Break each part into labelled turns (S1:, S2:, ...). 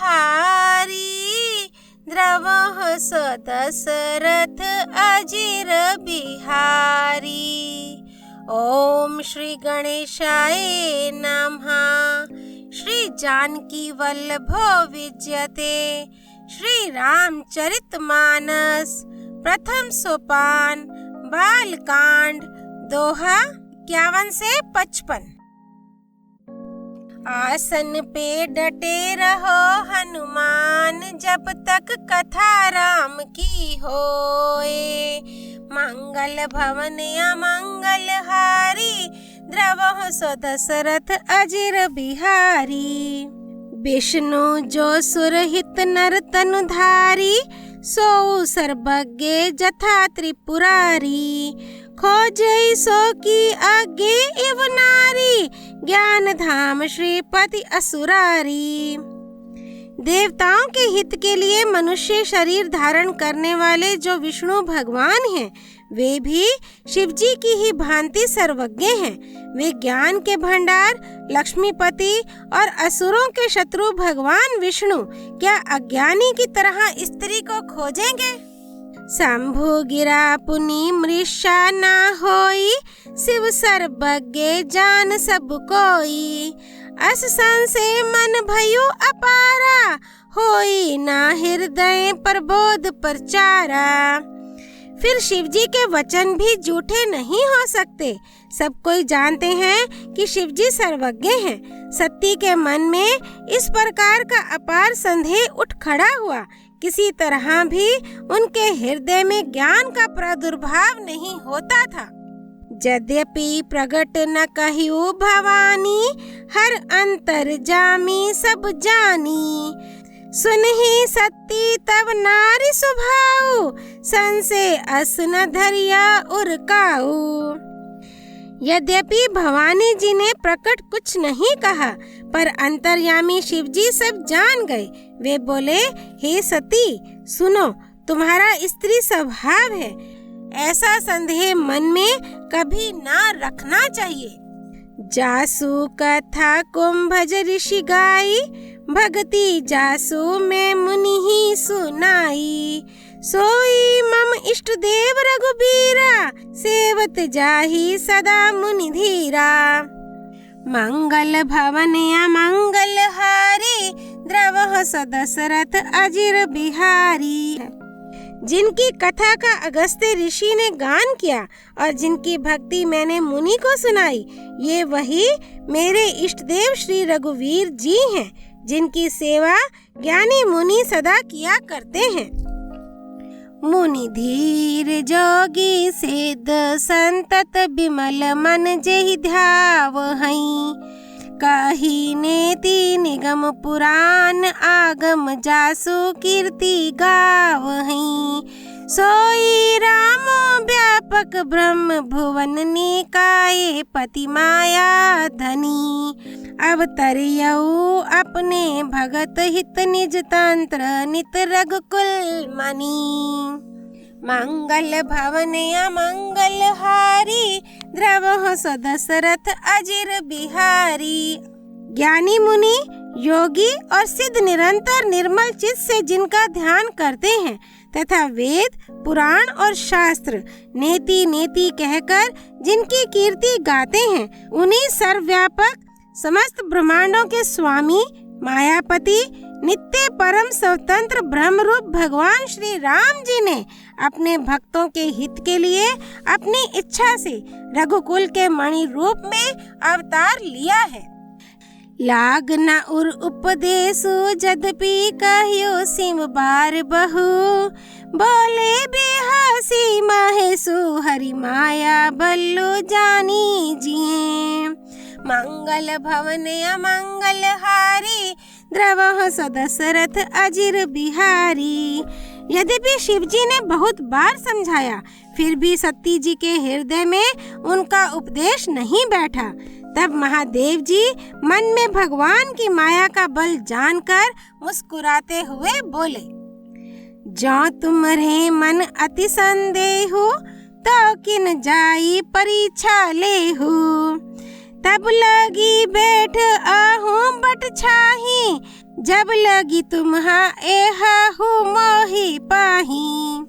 S1: बिहारी द्रवः स दशरथ अजिर बिहारी। ओम श्री गणेशाय नमः। श्री जानकी वल्लभो विजयते। श्री रामचरितमानस प्रथम सोपान बालकांड दोहा 51 से 55। आसन पे डटे रहो हनुमान, जब तक कथा राम की होए। मंगल भवन अमंगल हारी, द्रवः स दशरथ अजिर बिहारी। विष्णु जो सुरहित नर तनुधारी, सो सर्वज्ञ जथा त्रिपुरारी। खोजई सो की आगे इव नारी, ज्ञान धाम श्रीपति असुरारी। देवताओं के हित के लिए मनुष्य शरीर धारण करने वाले जो विष्णु भगवान हैं, वे भी शिवजी की ही भांति सर्वज्ञ हैं। वे ज्ञान के भंडार लक्ष्मीपति और असुरों के शत्रु भगवान विष्णु क्या अज्ञानी की तरह स्त्री को खोजेंगे? शंभु गिरा पुनि मृषा ना होई, शिव सर्वज्ञ जान सब कोई। अस संशय मन भयो अपारा, होई ना हृदय प्रबोध प्रचारा। फिर शिवजी के वचन भी झूठे नहीं हो सकते। सब कोई जानते हैं कि शिवजी सर्वज्ञ हैं। सती के मन में इस प्रकार का अपार संदेह उठ खड़ा हुआ। किसी तरह भी उनके हृदय में ज्ञान का प्रादुर्भाव नहीं होता था। यद्यपि प्रगट न कहियो भवानी, हर अंतर जामी सब जानी। सुनहि सती तब नारी सुभाऊ, संशय अस न धरिया उरकाऊ। यद्यपि भवानी जी ने प्रकट कुछ नहीं कहा, पर अंतर्यामी शिवजी सब जान गए। वे बोले, हे सती सुनो, तुम्हारा स्त्री स्वभाव है, ऐसा संदेह मन में कभी ना रखना चाहिए। जासु कथा कुंभज ऋषि गाई, भगति जासु में मुनि ही सुनाई। सोई मम इष्ट देव रघुबीरा, सेवत जाहि सदा मुनि धीरा। मंगल भवन अमंगल हारी, द्रवः स दशरथ अजिर बिहारी। जिनकी कथा का अगस्त्य ऋषि ने गान किया और जिनकी भक्ति मैंने मुनि को सुनाई, ये वही मेरे इष्ट देव श्री रघुवीर जी हैं, जिनकी सेवा ज्ञानी मुनि सदा किया करते हैं। मुनि धीर जोगी सिद्ध संतत, बिमल मन जेहि ध्यावहीं। कही नेति निगम पुराण, आगम जासु कीर्ति गावहीं। सोई रामो व्यापक ब्रह्म भुवन निकाये, पति माया धनी। अवतरियऊ अपने भगत हित, निज तंत्र नित रघुकुल मणि। मंगल भवन अमंगल हारी, द्रवः स दशरथ अजिर बिहारी। ज्ञानी मुनि योगी और सिद्ध निरंतर निर्मल चित्त से जिनका ध्यान करते हैं तथा वेद पुराण और शास्त्र नेति नेति कहकर जिनकी कीर्ति गाते हैं, उन्हीं सर्वव्यापक समस्त ब्रह्मांडों के स्वामी मायापति नित्य परम स्वतंत्र ब्रह्मरूप भगवान श्री राम जी ने अपने भक्तों के हित के लिए अपनी इच्छा से रघुकुल के मणि रूप में अवतार लिया है। लाग न उर उपदेशु, जद्यपि कहियो सिम बार बहु। बोले बेहसी महेशु, हरि माया बल्लु जानी जिए। मंगल भवन अमंगल हारी, द्रवः स दशरथ अजिर बिहारी। यद्यपि शिवजी ने बहुत बार समझाया, फिर भी सती जी के हृदय में उनका उपदेश नहीं बैठा। तब महादेव जी मन में भगवान की माया का बल जानकर मुस्कुराते हुए बोले, जो तुम्हारे मन अति संदेह, तो किन जाई परीक्षा लेहु। तब लगी बैठ आहूँ बट छाही, जब लगी तुम्हा एहू मोही पाही।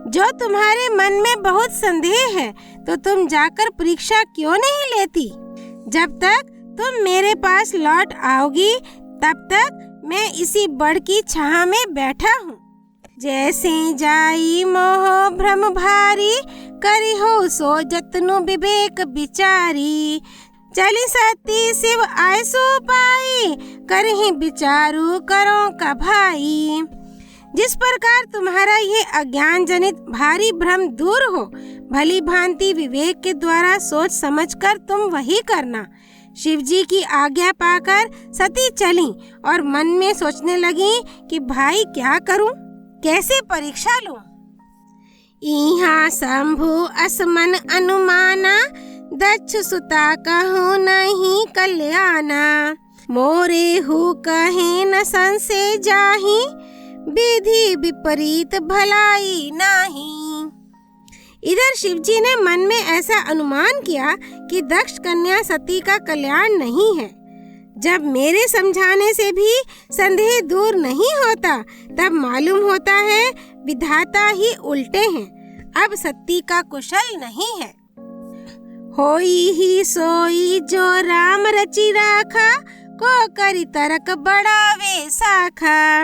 S1: जो तुम्हारे मन में बहुत संदेह है तो तुम जाकर परीक्षा क्यों नहीं लेती? जब तक तुम मेरे पास लौट आओगी तब तक मैं इसी बड़ की छाह में बैठा हूँ। जैसे जाई मोह भ्रम भारी, करी हो सो जतनु विवेक विचारी। चली सती शिव आयसु पाई, करही विचारू करो का भाई। जिस प्रकार तुम्हारा ये अज्ञान जनित भारी भ्रम दूर हो, भली भांति विवेक के द्वारा सोच समझकर तुम वही करना। शिव जी की आज्ञा पाकर सती चली और मन में सोचने लगी कि भाई क्या करूं, कैसे परीक्षा लूं। इहाँ शंभु असमन अनुमाना, दक्ष सुता कहूँ नहीं कल्याणा। मोरे हु कहे न संशय जाही, विधि विपरीत भलाई नाही। इधर शिवजी ने मन में ऐसा अनुमान किया कि दक्ष कन्या सती का कल्याण नहीं है। जब मेरे समझाने से भी संदेह दूर नहीं होता तब मालूम होता है विधाता ही उल्टे हैं, अब सती का कुशल नहीं है। होई ही सोई जो राम रचि राखा, को करी तरक बढ़ावे शाखा।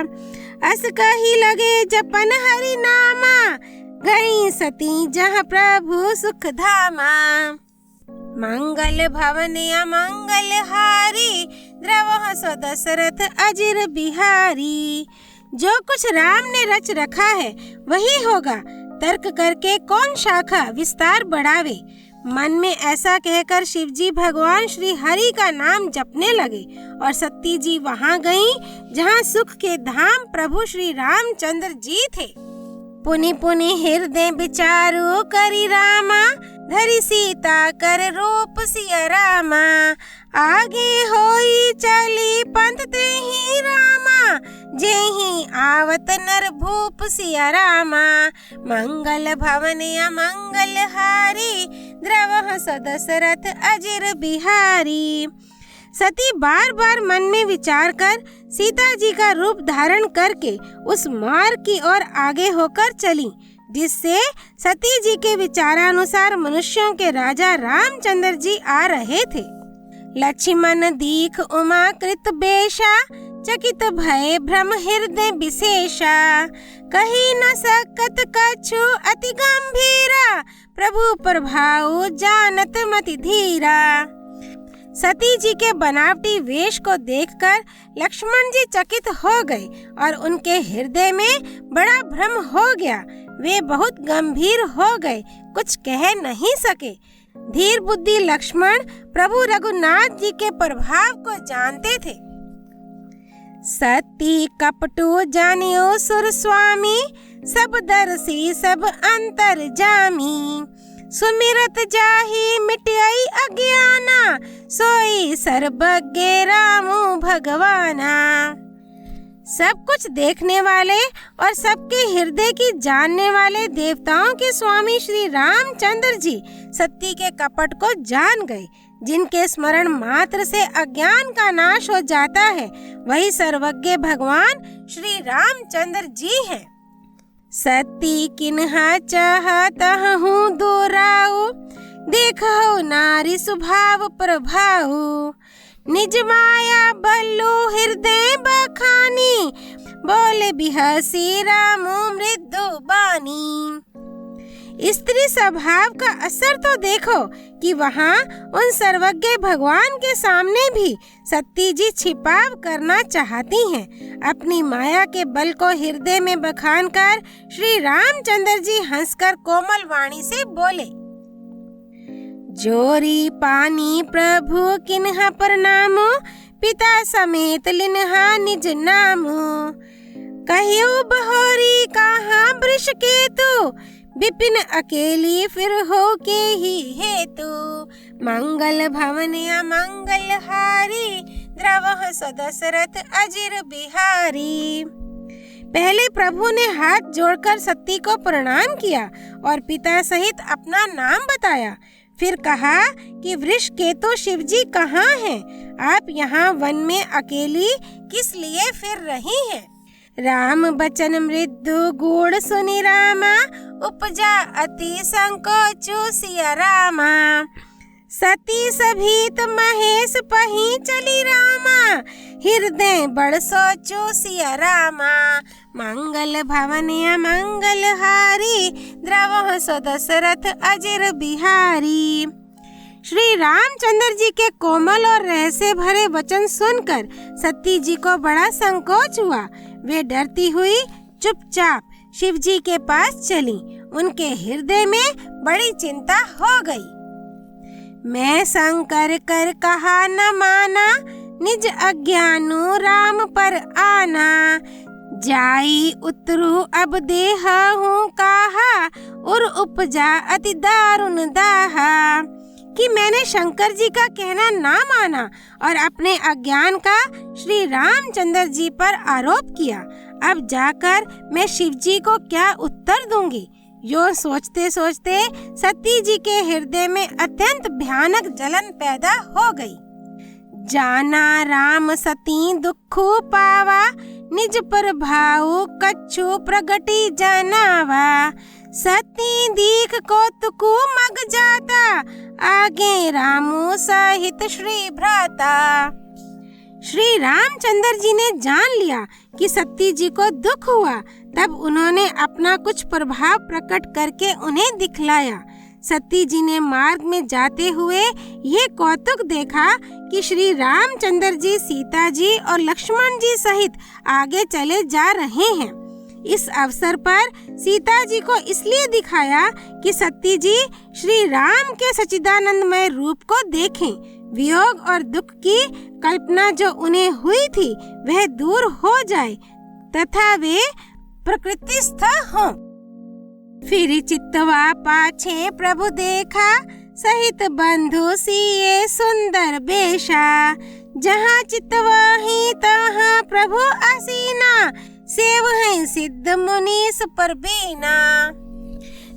S1: अस कही लगे जपन हरि नामा, गई सती जहाँ प्रभु सुख धामा। मंगल भवन अमंगल हारी, द्रवह सो दशरथ अजिर बिहारी। जो कुछ राम ने रच रखा है वही होगा, तर्क करके कौन शाखा विस्तार बढ़ावे। मन में ऐसा कहकर शिवजी भगवान श्री हरि का नाम जपने लगे और सती जी वहाँ गईं जहाँ सुख के धाम प्रभु श्री रामचंद्र जी थे। पुनि पुनि हृदय विचारो करी रामा, धरि सीता कर रूप सिया रामा। आगे होई चली पंथ ते ही रामा, जेहि आवत नर भूप सिया रामा। मंगल भवन अमंगल हारी, द्रवह सो दशरथ अजिर बिहारी। सती बार बार मन में विचार कर सीता जी का रूप धारण करके उस मार्ग की ओर आगे होकर चली, जिससे सती जी के विचारानुसार मनुष्यों के राजा रामचंद्र जी आ रहे थे। लक्ष्मण दीख उमा कृत बेशा, चकित भय भ्रम हृदय विशेषा। कही न सकत कछु अति गंभीरा, प्रभु प्रभाव जानत मति धीरा। सती जी के बनावटी वेश को देखकर लक्ष्मण जी चकित हो गए और उनके हृदय में बड़ा भ्रम हो गया। वे बहुत गंभीर हो गए, कुछ कह नहीं सके। धीर बुद्धि लक्ष्मण प्रभु रघुनाथ जी के प्रभाव को जानते थे। सती कपटू जानियो सुर स्वामी, सब दर्शी सब अंतर जामी। सुमिरत जाहि मिटई अज्ञाना, सोई सर्वज्ञ रामो भगवाना। सब कुछ देखने वाले और सबके हृदय की जानने वाले देवताओं के स्वामी श्री रामचंद्र जी सती के कपट को जान गए। जिनके स्मरण मात्र से अज्ञान का नाश हो जाता है वही सर्वज्ञ भगवान श्री रामचंद्र जी हैं। सती किन्हा चाहतहु दोराऊ, देखो नारी स्वभाव प्रभाऊ। निज माया बल्लू हृदय बखानी, बोले बिहसी रामो मृदु बानी। स्त्री स्वभाव का असर तो देखो कि वहाँ उन सर्वज्ञ भगवान के सामने भी सती जी छिपाव करना चाहती हैं। अपनी माया के बल को हृदय में बखान कर श्री रामचंद्र जी हंसकर कोमल वाणी से बोले, जोरी पानी प्रभु किन्हा प्रणामो, पिता समेत लिन्हा निज नामो। कहियो बहोरी कहाँ वृष केतु, विपिन अकेली फिर हो के ही हेतु। मंगल भवन अमंगल हारी, द्रवह सो दशरथ अजिर बिहारी। पहले प्रभु ने हाथ जोड़कर सती को प्रणाम किया और पिता सहित अपना नाम बताया। फिर कहा कि वृष के तो शिव जी कहाँ हैं? आप यहाँ वन में अकेली किस लिए फिर रही हैं? राम बचन मृदु गूढ़ सुनि रामा, उपजा अति संकोचु सिया रामा। सती सभीत महेश पही चली रामा, हृदय बड़ सोचो सिया रामा। मंगल भवन अमंगल हारी, द्रवह सो दशरथ अजिर बिहारी। श्री रामचंद्र जी के कोमल और रहस्य भरे वचन सुनकर सती जी को बड़ा संकोच हुआ। वे डरती हुई चुपचाप शिव जी के पास चली। उनके हृदय में बड़ी चिंता हो गई। मैं शंकर कर कहा न माना, निज अज्ञानु राम पर आना। जाई उतरू अब देह हूँ कहा, उर उपजा अति दारुण दाहा। कि मैंने शंकर जी का कहना ना माना और अपने अज्ञान का श्री रामचंद्र जी पर आरोप किया। अब जाकर मैं शिव जी को क्या उत्तर दूंगी? यो सोचते सोचते सती जी के हृदय में अत्यंत भयानक जलन पैदा हो गई। जाना राम सती दुखु पावा, निज पर भाव कछु प्रगति जनावा। सती दीख कौतुकु मग जाता, आगे रामू सहित श्री भ्राता। श्री रामचंद्र जी ने जान लिया कि सती जी को दुख हुआ। तब उन्होंने अपना कुछ प्रभाव प्रकट करके उन्हें दिखलाया। सती जी ने मार्ग में जाते हुए ये कौतुक देखा कि श्री रामचंद्र जी सीता जी और लक्ष्मण जी सहित आगे चले जा रहे हैं। इस अवसर पर सीता जी को इसलिए दिखाया कि सती जी श्री राम के सच्चिदानंदमय रूप को देखें। वियोग और दुख की कल्पना जो उन्हें हुई थी वह दूर हो जाए तथा वे प्रकृतिस्थ हों। फिर चितवा पाछे प्रभु देखा, सहित बंधु सिए सुंदर बेशा। जहाँ चितवा ही तहाँ प्रभु असीना, सेव है सिद्ध मुनीस पर बीना।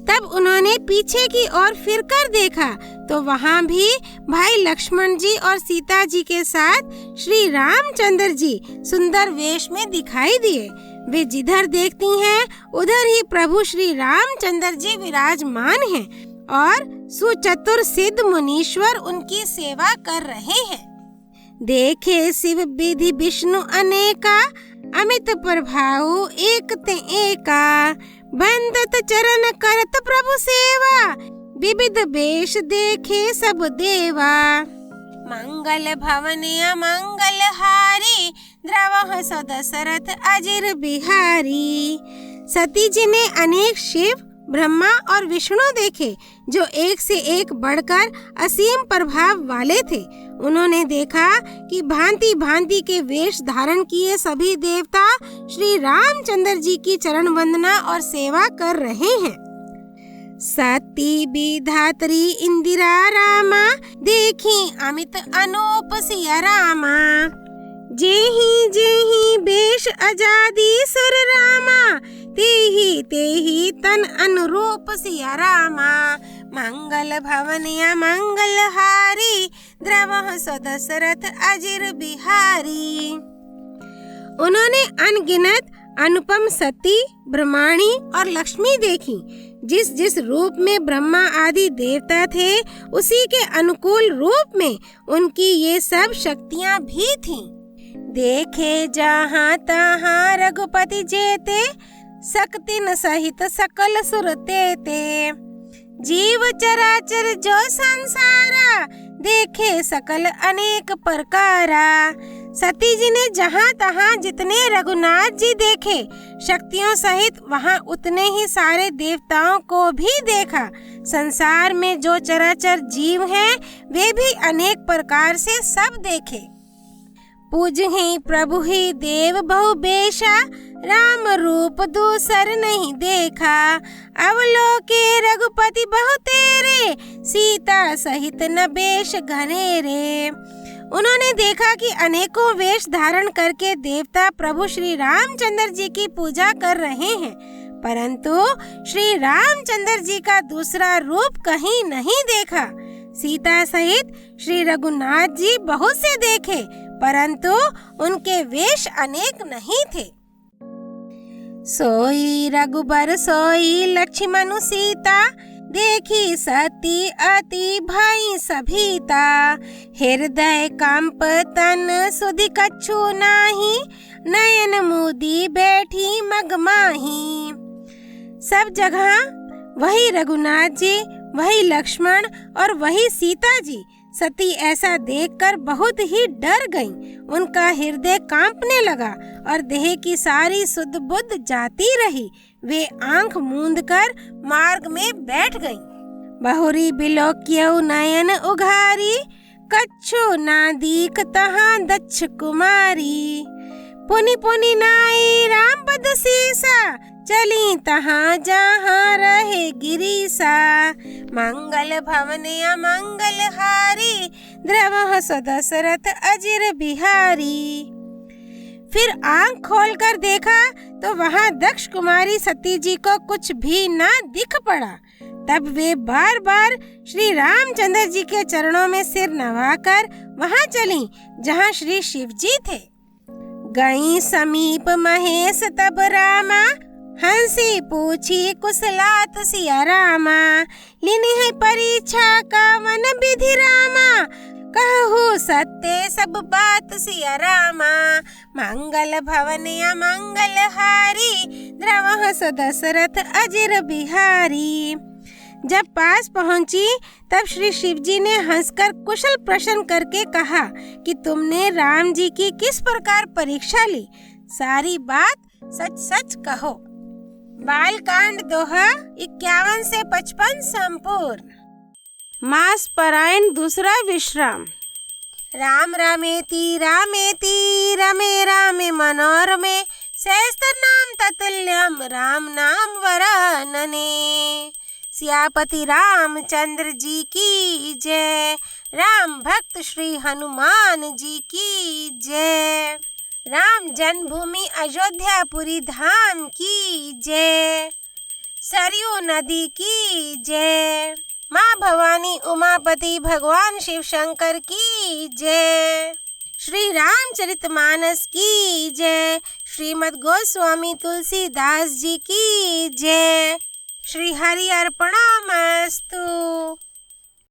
S1: तब उन्होंने पीछे की ओर फिर कर देखा तो वहाँ भी भाई लक्ष्मण जी और सीता जी के साथ श्री रामचंद्र जी सुंदर वेश में दिखाई दिए। वे जिधर देखती हैं उधर ही प्रभु श्री रामचंद्र जी विराजमान हैं और सुचतुर सिद्ध मुनीश्वर उनकी सेवा कर रहे हैं। देखे शिव विधि विष्णु अनेका, अमित प्रभाव एक ते एका। बंदत चरण करत प्रभु सेवा, विविध वेश देखे सब देवा। मंगल भवन अमंगल हारी, द्रवह सो दशरथ अजिर बिहारी। सती जी ने अनेक शिव ब्रह्मा और विष्णु देखे जो एक से एक बढ़कर असीम प्रभाव वाले थे। उन्होंने देखा कि भांति भांति के वेश धारण किए सभी देवता श्री रामचंद्र जी की चरण वंदना और सेवा कर रहे हैं। सती विधात्री इंदिरा रामा, देखी अमित अनूप सिया रामा। जेहि जेहि बेश अजादी सुर रामा, तेहि तेहि तन अनुरूप सिया रामा। मंगल भवन अमंगल हारी, द्रवह सो दशरथ अजिर बिहारी। उन्होंने अनगिनत अनुपम सती, ब्रह्माणी और लक्ष्मी देखी। जिस जिस रूप में ब्रह्मा आदि देवता थे उसी के अनुकूल रूप में उनकी ये सब शक्तियाँ भी थीं। देखे जहाँ तहाँ रघुपति जेते, शक्तिन सहित सकल सुर तेते। जीव चराचर जो संसारा, देखे सकल अनेक प्रकारा। सती जी ने जहाँ तहाँ जितने रघुनाथ जी देखे शक्तियों सहित वहाँ उतने ही सारे देवताओं को भी देखा। संसार में जो चराचर जीव हैं वे भी अनेक प्रकार से सब देखे। पूजहि प्रभु ही देव बहु बेशा, राम रूप दूसर नहीं देखा। अवलोके रघुपति बहु तेरे, सीता सहित न बेश घनेरे। उन्होंने देखा कि अनेकों वेश धारण करके देवता प्रभु श्री रामचंद्र जी की पूजा कर रहे हैं, परंतु श्री रामचंद्र जी का दूसरा रूप कहीं नहीं देखा। सीता सहित श्री रघुनाथ जी बहुत से देखे, परंतु उनके वेश अनेक नहीं थे। सोई रघुबर सोई लक्ष्मण सीता, देखी सती अति भई सभीता। हृदय कंप तन सुधि कछु नाही, नयन मुदी बैठी मगमाही। सब जगह वही रघुनाथ जी, वही लक्ष्मण और वही सीता जी। सती ऐसा देखकर बहुत ही डर गईं। उनका हृदय कांपने लगा और देह की सारी सुध बुध जाती रही। वे आंख मूंद कर मार्ग में बैठ गईं। बहुरी बिलोक्यउ नयन उघारी, कछु ना दीख तहाँ दक्ष कुमारी। पुनि पुनि नाई राम पद सीसा, चली तहाँ जहाँ रहे गिरीसा। मंगल भवन अमंगल हारी, द्रवह दशरथ अजिर बिहारी। फिर आंख खोलकर देखा तो वहाँ दक्ष कुमारी सती जी को कुछ भी ना दिख पड़ा। तब वे बार बार श्री रामचंद्र जी के चरणों में सिर नवाकर वहाँ चली जहाँ श्री शिव जी थे। गई समीप महेश तब रामा, हंसी पूछी कुशलात सिया रामा। लिनी है परीक्षा कवन विधि रामा, कहू सत्य सब बात सिया रामा। मंगल भवन अमंगल हारी, द्रवह दशरथ अजिर बिहारी। जब पास पहुंची तब श्री शिव जी ने हंसकर कुशल प्रश्न करके कहा कि तुमने राम जी की किस प्रकार परीक्षा ली, सारी बात सच सच कहो। बालकांड दोहा 51 से 55 संपूर्ण। मास पारायण दूसरा विश्राम। राम रामेति रामेति रमे रामे मनोरमे, सहस्त्रनाम ततुल्यम राम नाम वरानने। सियापति रामचंद्र जी की जय, राम भक्त श्री हनुमान जी की जय। राम जन्मभूमि अयोध्यापुरी धाम की जय। सरयू नदी की जय। माँ भवानी उमापति भगवान शिव शंकर की जय। श्री रामचरितमानस की जय। श्रीमद् गोस्वामी तुलसीदास जी की जय। श्री हरि अर्पणमस्तु।